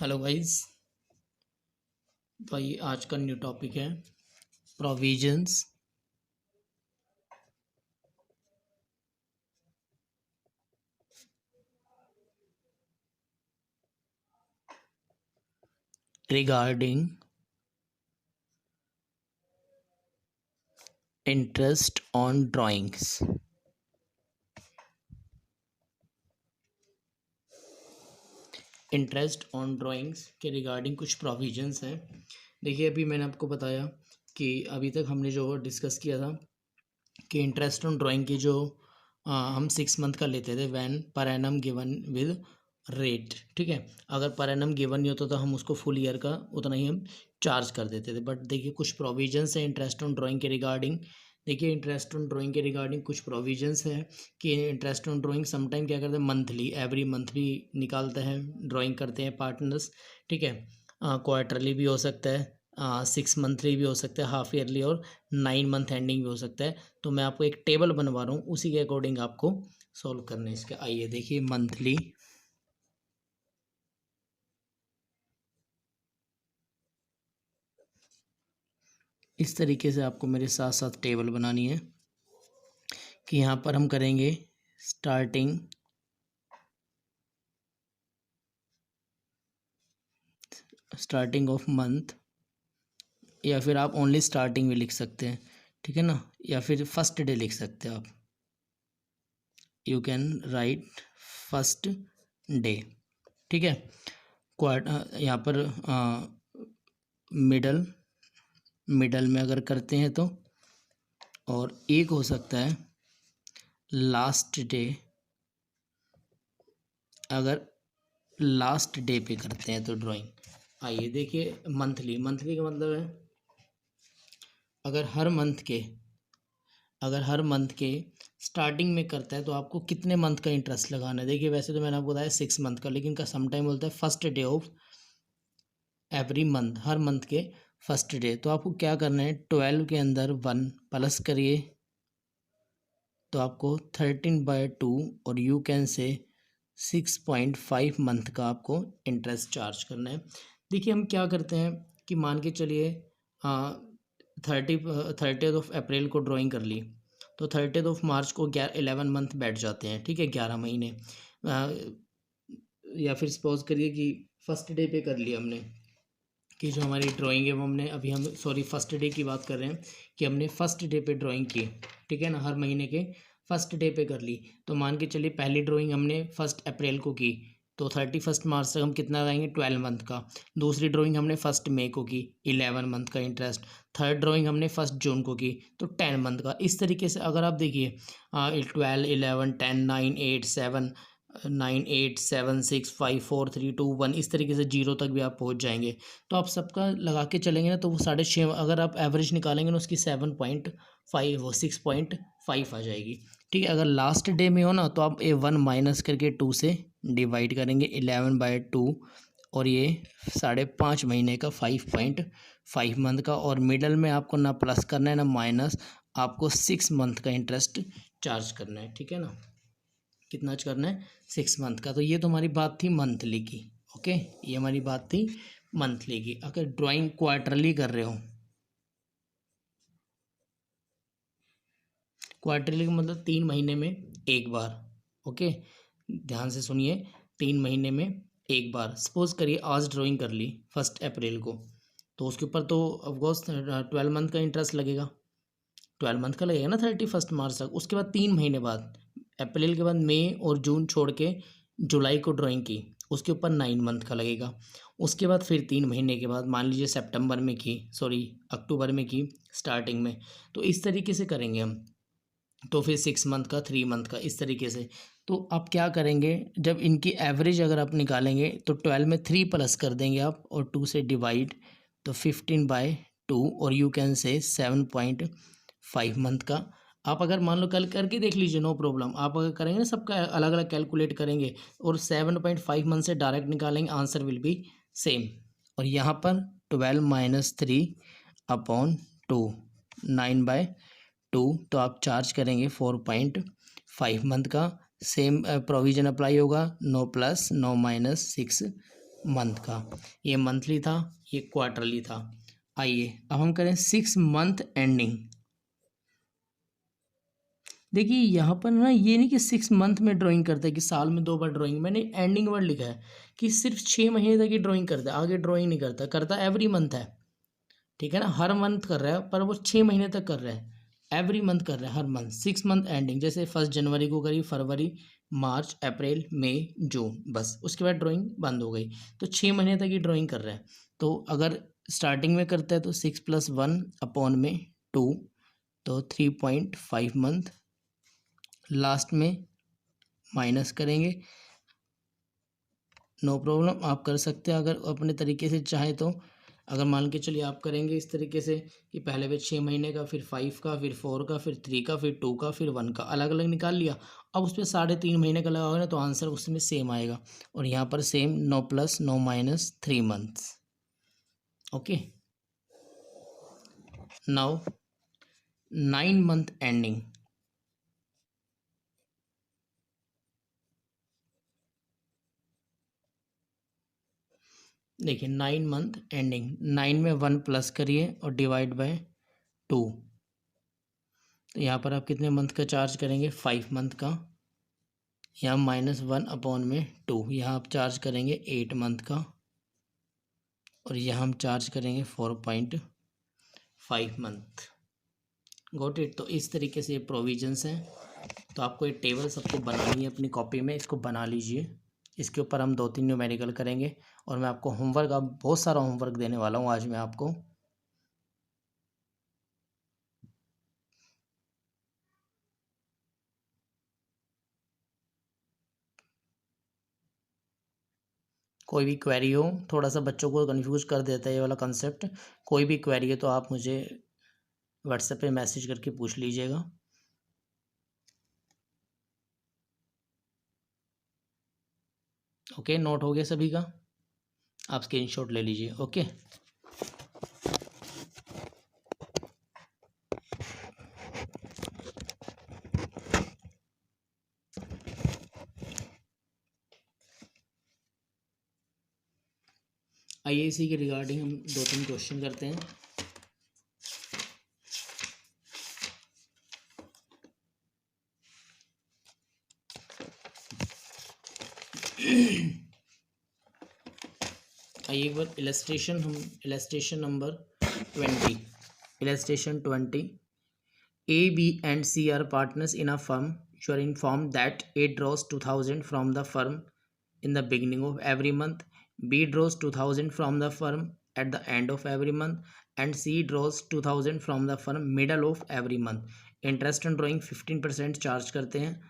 Hello guys. भाई आज का न्यू टॉपिक है provisions regarding interest on drawings. Interest on drawings के रिगार्डिंग कुछ प्रोविजंस हैं। देखिए, अभी मैंने आपको बताया कि अभी तक हमने जो डिस्कस किया था कि इंटरेस्ट ऑन ड्राइंग की जो हम 6 मंथ का लेते थे van per annum given with rate. ठीक है, अगर पर एनम गिवन नहीं होता तो हम उसको फुल ईयर का उतना ही हम चार्ज कर देते थे। बट देखिए, कुछ प्रोविजंस है इंटरेस्ट ऑन ड्राइंग के रिगार्डिंग। देखिए, इंटरेस्ट ऑन ड्राइंग के रिगार्डिंग कुछ प्रोविजंस है कि इंटरेस्ट ऑन ड्राइंग समटाइम क्या करते हैं, मंथली एवरी मंथ भी निकालते हैं, ड्राइंग करते हैं पार्टनर्स। ठीक है, क्वार्टरली भी हो सकता है, 6 मंथली भी हो सकता है, हाफ ईयरली और 9 मंथ एंडिंग भी हो सकता है। तो मैं आपको एक टेबल बनवा रहा हूँ, उसी के अकॉर्डिंग आपको सॉल्व करना है इसके। आइए देखिए, मंथली इस तरीके से आपको मेरे साथ साथ टेबल बनानी है कि यहाँ पर हम करेंगे स्टार्टिंग ऑफ मंथ, या फिर आप ओनली स्टार्टिंग भी लिख सकते हैं। ठीक है ना, या फिर फर्स्ट डे लिख सकते हैं आप। You can write first day. ठीक है, यहाँ पर मिडल मिडल में अगर करते हैं तो, और एक हो सकता है लास्ट डे, अगर लास्ट डे पे करते हैं तो ड्राइंग। आइए देखिए, मंथली मंथली का मतलब है अगर हर मंथ के स्टार्टिंग में करता है तो आपको कितने मंथ का इंटरेस्ट लगाना है। देखिए, वैसे तो मैंने आपको बताया 6 मंथ का, लेकिन का समटाइम बोलता है first day of every month, her month के फर्स्ट डे। तो आपको क्या करना है, 12 के अंदर 1 प्लस करिए तो आपको 13/2, और यू कैन से 6.5 मंथ का आपको इंटरेस्ट चार्ज करना है। देखिए, हम क्या करते हैं कि मान के चलिए 30 अप्रैल को ड्राइंग कर ली तो 30 मार्च को 11 मंथ बैठ जाते हैं। ठीक है, 11 महीने। या फिर सपोज करिए कि फर्स्ट डे पे कर लिया हमने, कि जो हमारी ड्राइंग है वो हमने अभी हम सॉरी फर्स्ट डे की बात कर रहे हैं कि हमने फर्स्ट डे पे ड्राइंग की। ठीक है ना, हर महीने के फर्स्ट डे पे कर ली। तो मान के चलिए पहली ड्राइंग हमने 1 अप्रैल को की तो 31 मार्च तक हम कितना लगाएंगे, 12 मंथ का। दूसरी ड्राइंग हमने 1 मई को की, 11 मंथ का इंटरेस्ट। थर्ड ड्राइंग हमने 1 जून को की तो 10 मंथ का। इस तरीके से अगर आप देखिए 12, 11, 10, 9, 8, 7, 9, 8, 7, 6, 5, 4, 3, 2, 1, इस तरीके से 0 तक भी आप पहुंच जाएंगे। तो आप सबका लगा के चलेंगे ना तो वो 6.5, अगर आप एवरेज निकालेंगे ना उसकी 7.5 वो 6.5 आ जाएगी। ठीक है, अगर लास्ट डे में हो ना तो आप 1 माइनस करके 2 से डिवाइड करेंगे, 11/2, और ये 5.5 महीने का 5.5 मंथ का। और मिडल में आपको ना प्लस करना है ना माइनस, आपको 6 मंथ का इंटरेस्ट चार्ज करना है। ठीक है ना, कितना करना है, 6 मंथ का। तो ये तो हमारी बात थी मंथली की। ओके, ये हमारी बात थी मंथली की। अगर ड्राइंग क्वार्टरली कर रहे हो, क्वार्टरली का मतलब 3 महीने में एक बार। ओके, ध्यान से सुनिए, 3 महीने में एक बार। सपोज करिए आज ड्राइंग कर ली 1 अप्रैल को, तो उसके ऊपर तो ऑफकोर्स 12 मंथ का इंटरेस्ट लगेगा। 12 मंथ का लगेगा ना 31 मार्च तक। उसके बाद 3 महीने बाद, अप्रैल के बाद मई और जून छोड़ के जुलाई को ड्राइंग की, उसके ऊपर 9 मंथ का लगेगा। उसके बाद फिर 3 महीने के बाद मान लीजिए सितंबर में की, सॉरी अक्टूबर में की स्टार्टिंग में, तो इस तरीके से करेंगे हम। तो फिर 6 मंथ का, 3 मंथ का, इस तरीके से। तो आप क्या करेंगे, जब इनकी एवरेज अगर आप निकालेंगे तो 12 में 3 प्लस कर देंगे आप, और 2 से डिवाइड, तो 15/2, और यू कैन से 7.5 मंथ का। आप अगर मान लो कल करके देख लीजिए, नो प्रॉब्लम। आप अगर करेंगे ना सबका अलग अलग कैलकुलेट करेंगे और 7.5 मंथ से डायरेक्ट निकालेंगे, आंसर विल बी सेम। और यहाँ पर 12-3/2, 9/2, तो आप चार्ज करेंगे 4.5 मंथ का। सेम प्रोविज़न अप्लाई होगा, no plus no minus, 6 month का, ये मंथली था, ये क्वार्टरली था। आइए अब हम करें 6 मंथ एंडिंग। देखिए यहाँ पर ना ये नहीं कि 6 मंथ में ड्राइंग करता है कि साल में 2 बार ड्राइंग, मैंने एंडिंग वर्ड लिखा है कि सिर्फ 6 महीने तक ही ड्राइंग करता है, आगे ड्राइंग नहीं करता, करता एवरी मंथ है, ठीक है ना, हर मंथ कर रहा है पर वो 6 महीने तक कर रहा है, एवरी मंथ कर रहा है, हर मंथ। 6 मंथ एंडिंग, जैसे 1 जनवरी को करी, फरवरी, मार्च, अप्रैल, मई, जून, बस उसके बाद ड्राइंग बंद हो गई, तो 6 महीने तक ही ड्राइंग कर रहा है। तो अगर स्टार्टिंग में करता है तो 6 + 1 अपॉन में 2, तो 3.5 मंथ, लास्ट में माइनस करेंगे, नो प्रॉब्लम, आप कर सकते हैं अगर अपने तरीके से चाहें तो। अगर मान के चलिए आप करेंगे इस तरीके से कि पहले वे 6 महीने का, फिर 5 का, फिर 4 का, फिर 3 का, फिर 2 का, फिर 1 का, अलग अलग निकाल लिया। अब उस पर 3.5 महीने का लगाओगे ना तो आंसर उसमें सेम आएगा, और यहाँ पर same 9 + 9 - 3 months. Okay, now 9 month ending. देखिए 9 मंथ एंडिंग, 9 में 1 प्लस करिए और डिवाइड बाय 2, तो यहाँ पर आप कितने मंथ का चार्ज करेंगे, 5 मंथ का। यहाँ -1 अपॉन में 2, यहाँ आप चार्ज करेंगे 8 मंथ का, और यहाँ हम चार्ज करेंगे 4.5 मंथ। Got it. तो इस तरीके से ये प्रोविजंस हैं। तो आपको ये टेबल सबको बनानी है अपनी कॉपी में, इसको बना लीजिए। इसके ऊपर हम 2-3 न्यूमेरिकल करेंगे, और मैं आपको होमवर्क, अब बहुत सारा होमवर्क देने वाला हूँ आज मैं आपको। कोई भी क्वेरी हो, थोड़ा सा बच्चों को कन्फ्यूज कर देता है ये वाला कंसेप्ट, कोई भी क्वेरी है तो आप मुझे व्हाट्सएप पे मैसेज करके पूछ लीजिएगा। ओके, नोट हो गया सभी का, आप स्क्रीनशॉट ले लीजिए। ओके, आइए इसी के रिगार्डिंग हम 2-3 क्वेश्चन करते हैं। आइए एक बार illustration number 20, illustration 20। A, B and C are partners in a firm. You are informed that A draws 2000 from the firm in the beginning of every month, B draws 2000 from the firm at the end of every month, and C draws 2000 from the firm middle of every month. Interest on drawing 15% charge करते हैं।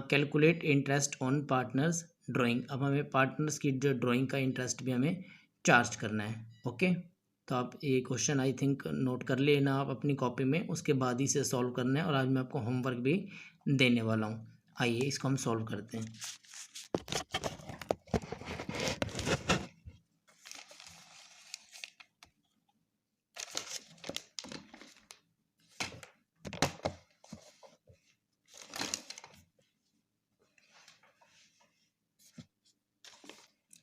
Calculate interest on partners drawing. अब हमें partners की जो drawing का interest भी हमें charge करना है। ओके, तो आप ये क्वेश्चन आई थिंक नोट कर लेना आप अपनी कॉपी में, उसके बाद ही से सॉल्व करना है, और आज मैं आपको होमवर्क भी देने वाला हूँ। आइए इसको हम सॉल्व करते हैं।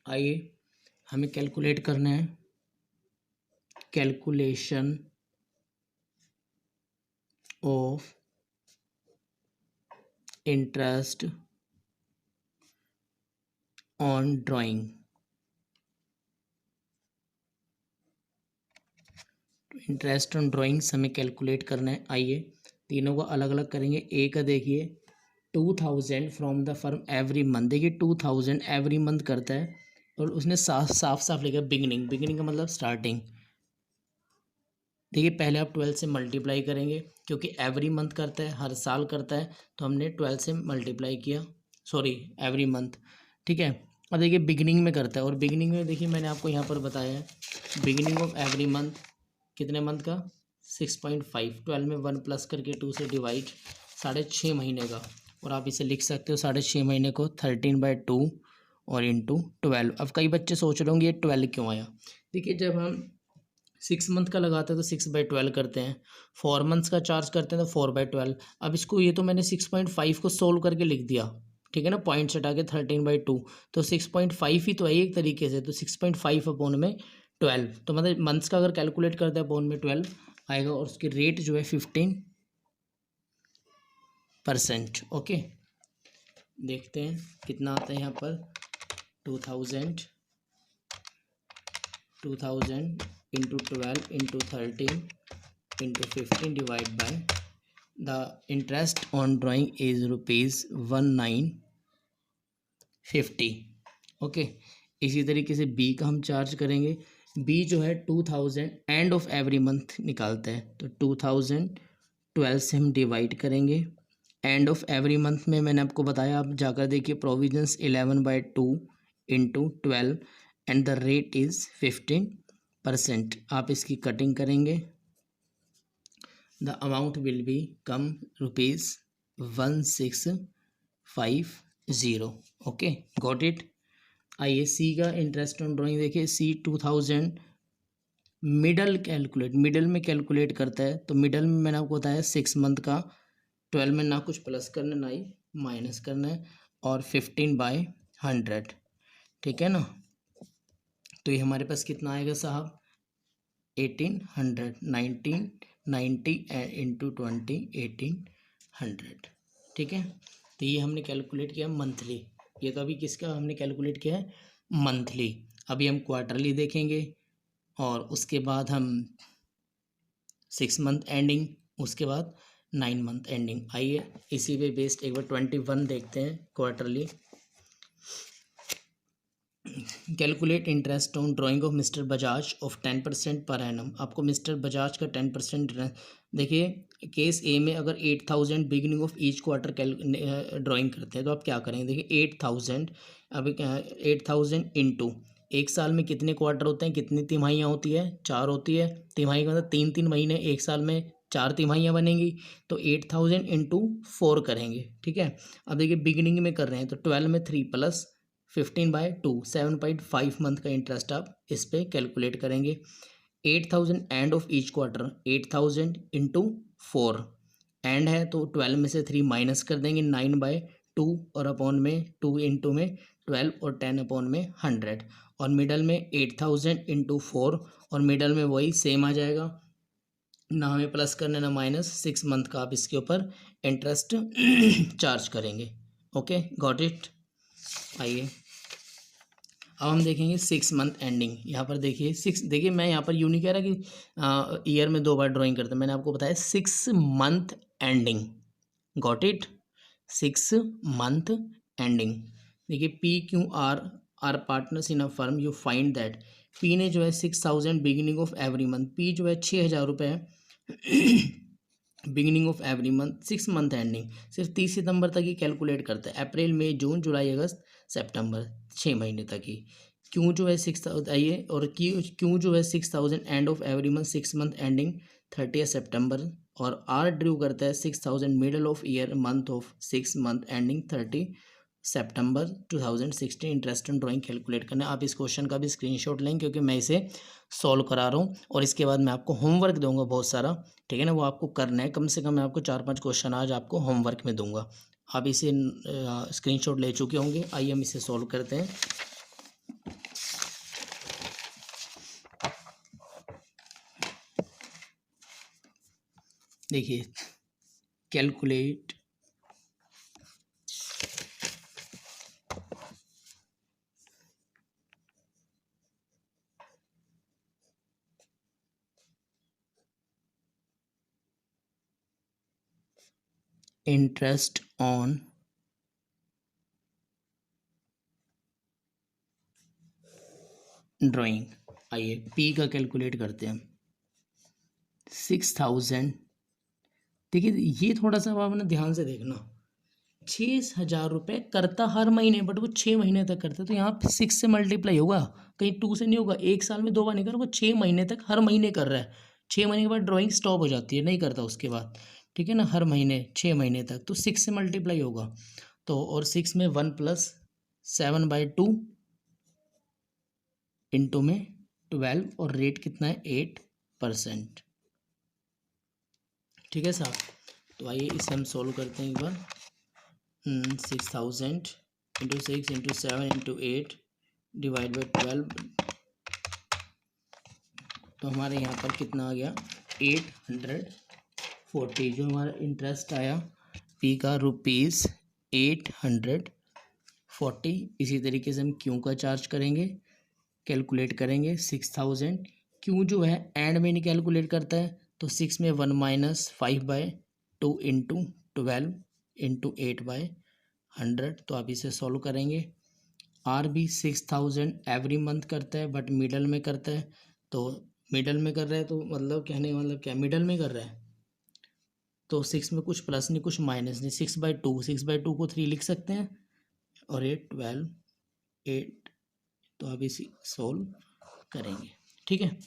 आइए हमें कैलकुलेट करना है, calculation of interest on drawing. Interest on drawings हमें कैलकुलेट करना है। आइए तीनों को अलग अलग करेंगे। ए का देखिए 2000 from the firm every month, देखिए 2000 एवरी मंथ करता है, और उसने साफ साफ लिखा बिगिनिंग, बिगिनिंग का मतलब स्टार्टिंग। देखिए पहले आप 12 से मल्टीप्लाई करेंगे, क्योंकि एवरी मंथ करता है, हर साल करता है, तो हमने 12 से मल्टीप्लाई किया, सॉरी एवरी मंथ, ठीक है। और देखिए बिगिनिंग में करता है, और बिगिनिंग में देखिए मैंने आपको यहाँ पर बताया है बिगिनिंग ऑफ एवरी मंथ कितने मंथ का, 6.5, 12 में 1 प्लस करके 2 से डिवाइड, 6.5 महीने का, और आप इसे लिख सकते हो 6.5 महीने को 13/2 और इंटू 12। अब कई बच्चे सोच रहे होंगे ये 12 क्यों आया। देखिए जब हम 6 मंथ का लगाते हैं तो 6/12 करते हैं, 4 मंथ्स का चार्ज करते हैं तो 4/12। अब इसको, ये तो मैंने 6.5 को सोल्व करके लिख दिया ठीक है ना, पॉइंट से हटा के 13/2, तो 6.5 ही तो है एक तरीके से, तो 6.5 अपॉन में 12, तो मतलब मंथ्स का अगर कैलकुलेट करते हैं अपॉन में 12 आएगा, और उसकी रेट जो है 15%। ओके, देखते हैं कितना आता है यहाँ पर। 2000 into 12 into 13 into 15 divide by the interest on drawing is ₹1950। Okay, इसी तरीके से बी का हम चार्ज करेंगे। बी जो है 2000 एंड ऑफ एवरी मंथ निकालता है, तो 2012 से हम डिवाइड करेंगे। एंड ऑफ एवरी मंथ में मैंने आपको बताया, आप जाकर देखिए provisions 11/2 into 12 and the rate is 15%। आप इसकी कटिंग करेंगे, the amount will be come ₹1650। Okay, got it. आइए सी का इंटरेस्ट ऑन ड्राइंग देखिए। सी 2000 मिडल में कैलकुलेट करता है, तो मिडल में मैंने आपको बताया 6 मंथ का, 12 में ना कुछ प्लस करना ना ही माइनस करना है, और 15/100, ठीक है ना। तो ये हमारे पास कितना आएगा साहब, 1800, 1990 इंटू 20 1800, ठीक है। तो ये हमने कैलकुलेट किया मंथली, ये तो अभी किसका हमने कैलकुलेट किया है, मंथली। अभी हम क्वार्टरली देखेंगे, और उसके बाद हम 6 मंथ एंडिंग, उसके बाद 9 मंथ एंडिंग। आइए इसी पे बेस्ड एक बार 21 देखते हैं quarterly. Calculate interest on drying of mister Bajaj of 10% per annum. आपको मिस्टर बजाज का 10% देखिए, केस ए में अगर 8000 beginning of each quarter drawing करते हैं, तो आप क्या करेंगे, देखिए 8000, अभी 8000 इंटू, एक साल में कितने क्वार्टर होते हैं, कितनी तिमाहियाँ होती है, 4 होती है। तिमाही का मतलब 3 महीने, एक साल में 4 तिमाहियाँ बनेंगी, तो 8000 इंटू 4 करेंगे, ठीक है। अब देखिए बिगिनिंग में कर रहे हैं, तो 12 में 3 प्लस 15/2, 7.5 मंथ का इंटरेस्ट आप इस पर कैलकुलेट करेंगे। 8000 end of each quarter, 8000 into 4, and है तो 12 में से 3 माइनस कर देंगे, 9/2, और अपॉन में 2 इंटू में 12, और 10 अपॉन में 100, और मिडल में 8000 इंटू 4, और मिडल में वही सेम आ जाएगा, ना हमें प्लस करना ना माइनस, 6 मंथ का आप इसके ऊपर इंटरेस्ट चार्ज करेंगे। Okay, got it. आइए अब हम देखेंगे 6 मंथ एंडिंग। यहाँ पर देखिए 6, देखिए मैं यहाँ पर यूँ नहीं कह रहा कि ईयर में 2 बार ड्राइंग करते हैं, मैंने आपको बताया 6 month ending, got it, 6 month ending. देखिए P Q R partners in a firm, you find that P ने जो है 6000 beginning of every month, P जो है 6000 रुपये है beginning of every month, 6 month ending सिर्फ 30 सितंबर तक ही कैलकुलेट करता है, अप्रैल मई जून जुलाई अगस्त सितंबर, 6 महीने तक ही। क्यों जो है 6000, आइए, और क्यों जो है 6000 end of every month, 6 month ending 30 सितंबर, और आर ड्रू करता है 6000 middle of year month of 6 month ending 30 September 2016। Interest on drawing calculate करना है। आप इस क्वेश्चन का भी स्क्रीनशॉट लें, क्योंकि मैं इसे सॉल्व करा रहा हूँ, और इसके बाद मैं आपको होमवर्क दूंगा बहुत सारा, ठीक है ना, वो आपको करना है। कम से कम मैं आपको 4-5 क्वेश्चन आज आपको होमवर्क में दूंगा, आप इसे स्क्रीनशॉट ले चुके होंगे। आइए हम इसे सॉल्व करते हैं। देखिए कैलकुलेट इंटरेस्ट ऑन ड्राइंग। आइए पी का कैलकुलेट करते हैं, 6000। देखिए ये थोड़ा सा आप ना ध्यान से देखना, 6000 रुपये करता हर महीने, बट वो 6 महीने तक करता है, तो यहाँ 6 से मल्टीप्लाई होगा, कहीं 2 से नहीं होगा। एक साल में 2 बार नहीं कर, वो 6 महीने तक हर महीने कर रहा है। 6 महीने के बाद ड्राइंग स्टॉप हो जाती है, नहीं करता उसके बाद, ठीक है ना, हर महीने 6 महीने तक, तो 6 से मल्टीप्लाई होगा, तो और 6 में 1 प्लस 7/2 इंटू में 12, और रेट कितना है 8%, ठीक है साहब। तो आइए इसे हम सॉल्व करते हैं एक बार। 6000 into 6 into 7 into 8 divide by 12, तो हमारे यहाँ पर कितना आ गया 840। जो हमारा इंटरेस्ट आया पी का रुपीज़ 840। इसी तरीके से हम क्यू का चार्ज करेंगे, कैलकुलेट करेंगे 6000। क्यू जो है एंड में नहीं कैलकुलेट करता है, तो 6 में 1 माइनस 5/2 इंटू 12 इंटू 8/100। तो आप इसे सॉल्व करेंगे। आर भी 6000 एवरी मंथ करता है, बट मिडल में करता है, तो मिडल में कर रहा है तो मतलब कहने का मतलब क्या, मिडल में कर रहा है तो 6 में कुछ प्लस नहीं कुछ माइनस नहीं, 6/2 को 3 लिख सकते हैं, और ये 12 8। तो आप इसी सोल्व करेंगे। ठीक है,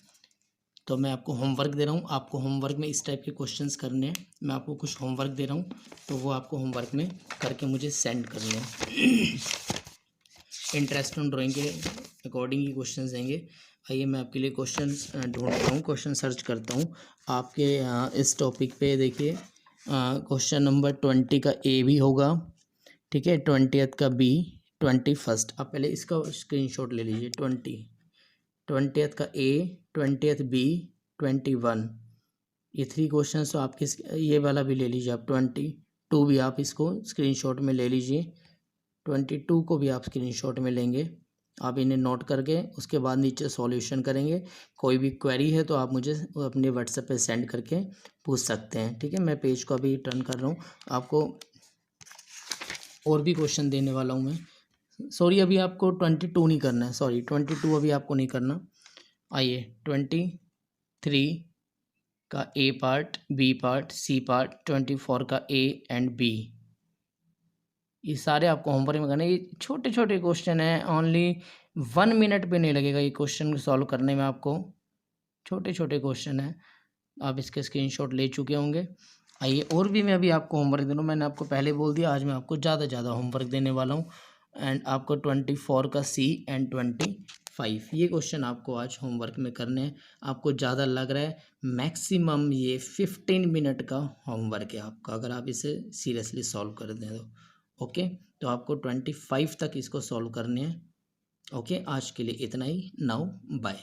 तो मैं आपको होमवर्क दे रहा हूँ। आपको होमवर्क में इस टाइप के क्वेश्चंस करने हैं। मैं आपको कुछ होमवर्क दे रहा हूँ, तो वो आपको होमवर्क में करके मुझे सेंड करने हैं। इंटरेस्ट ऑन ड्राइंग के अकॉर्डिंग ही क्वेश्चंस देंगे। आइए मैं आपके लिए क्वेश्चंस ढूंढ रहा हूँ, क्वेश्चन सर्च करता हूँ आपके इस टॉपिक पे। देखिए क्वेश्चन नंबर 20 का ए भी होगा, ठीक है, 20th का बी, 21st। आप पहले इसका स्क्रीनशॉट ले लीजिए। 20th का ए, 20th बी, 21, ये 3 क्वेश्चन। तो आपके ये वाला भी ले लीजिए आप, 22 भी आप इसको स्क्रीनशॉट में ले लीजिए। 22 को भी आप स्क्रीनशॉट में लेंगे। आप इन्हें नोट करके उसके बाद नीचे सॉल्यूशन करेंगे। कोई भी क्वेरी है तो आप मुझे अपने व्हाट्सएप पे सेंड करके पूछ सकते हैं। ठीक है, मैं पेज को अभी टर्न कर रहा हूँ, आपको और भी क्वेश्चन देने वाला हूँ मैं। सॉरी, अभी आपको 22 नहीं करना है, सॉरी 22 अभी आपको नहीं करना। आइए 23 का A part, B part, C part, 24 का ए एंड बी, ये सारे आपको होमवर्क में करना है। ये छोटे छोटे क्वेश्चन हैं, ओनली 1 मिनट पे नहीं लगेगा ये क्वेश्चन सॉल्व करने में। आपको छोटे छोटे क्वेश्चन हैं, आप इसके स्क्रीनशॉट ले चुके होंगे। आइए और भी मैं अभी आपको होमवर्क दे रहा हूँ। मैंने आपको पहले बोल दिया, आज मैं आपको ज़्यादा होमवर्क देने वाला हूँ। एंड आपको 24 का सी एंड 25, ये क्वेश्चन आपको आज होमवर्क में करने हैं। आपको ज़्यादा लग रहा है, मैक्सिमम ये 15 मिनट का होमवर्क है आपका, अगर आप इसे सीरियसली सॉल्व कर दें तो। ओके, तो आपको 25 तक इसको सॉल्व करने हैं। ओके, आज के लिए इतना ही। Now bye.